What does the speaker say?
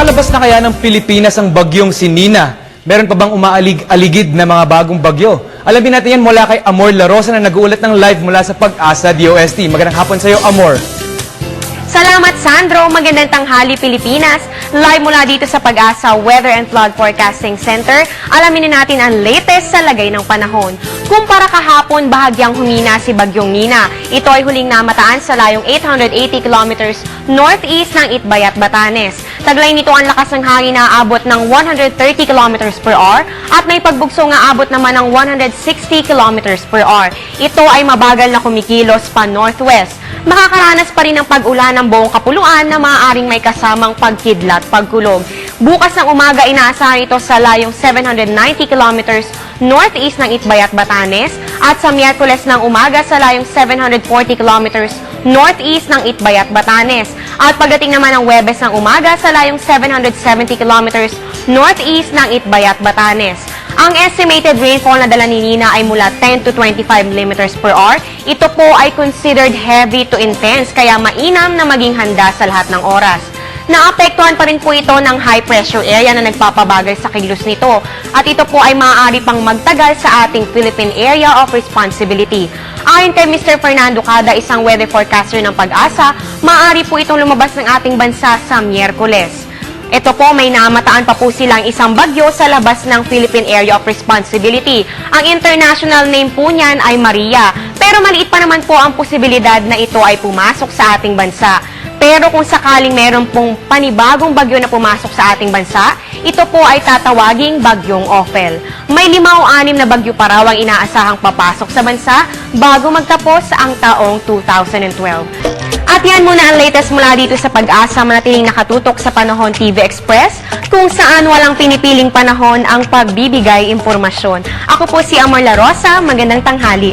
Nakalabas na kaya ng Pilipinas ang bagyong si Nina? Meron pa bang umaalig-aligid na mga bagong bagyo? Alamin natin yan mula kay Amor La Rosa na nag-uulat ng live mula sa Pag-asa DOST. Magandang hapon sa iyo, Amor. Salamat, Sandro. Magandang tanghali, Pilipinas. Live mula dito sa Pag-asa Weather and Flood Forecasting Center, alamin natin ang latest sa lagay ng panahon. Kumpara kahapon, bahagyang humina si Bagyong Nina. Ito ay huling namataan sa layong 880 kilometers northeast ng Itbayat, Batanes. Taglay nito ang lakas ng hangin na aabot ng 130 kilometers per hour at may pagbugso nga abot naman ng 160 kilometers per hour. Ito ay mabagal na kumikilos pa northwest. Makakaranas pa rin ng pag-ulan ng buong kapuluan na maaaring may kasamang pagkidlat, pagkulog. Bukas ng umaga, inaasahan ito sa layong 790 kilometers northeast ng Itbayat, Batanes at sa Miyerkules ng umaga sa layong 740 kilometers northeast ng Itbayat, Batanes. At pagdating naman ng Huwebes ng umaga sa layong 770 kilometers northeast ng Itbayat, Batanes. Ang estimated rainfall na dala ni Nina ay mula 10 to 25 millimeters per hour. Ito po ay considered heavy to intense, kaya mainam na maging handa sa lahat ng oras. Naapektuhan pa rin po ito ng high pressure area na nagpapabagal sa kilos nito. At ito po ay maaari pang magtagal sa ating Philippine Area of Responsibility. Ayon kay Mr. Fernando Cada, isang weather forecaster ng Pag-asa, maaari po itong lumabas ng ating bansa sa Miyerkules. Ito po, may namataan pa po silang isang bagyo sa labas ng Philippine Area of Responsibility. Ang international name po niyan ay Maria. Pero maliit pa naman po ang posibilidad na ito ay pumasok sa ating bansa. Pero kung sakaling meron pong panibagong bagyo na pumasok sa ating bansa, ito po ay tatawaging Bagyong Ophel. May 5 o 6 na bagyo pa raw ang inaasahang papasok sa bansa bago magtapos ang taong 2012. At yan muna ang latest mula dito sa Pag-asa, manatiling nakatutok sa Panahon TV Express, kung saan walang pinipiling panahon ang pagbibigay impormasyon. Ako po si Amor La Rosa, magandang tanghali.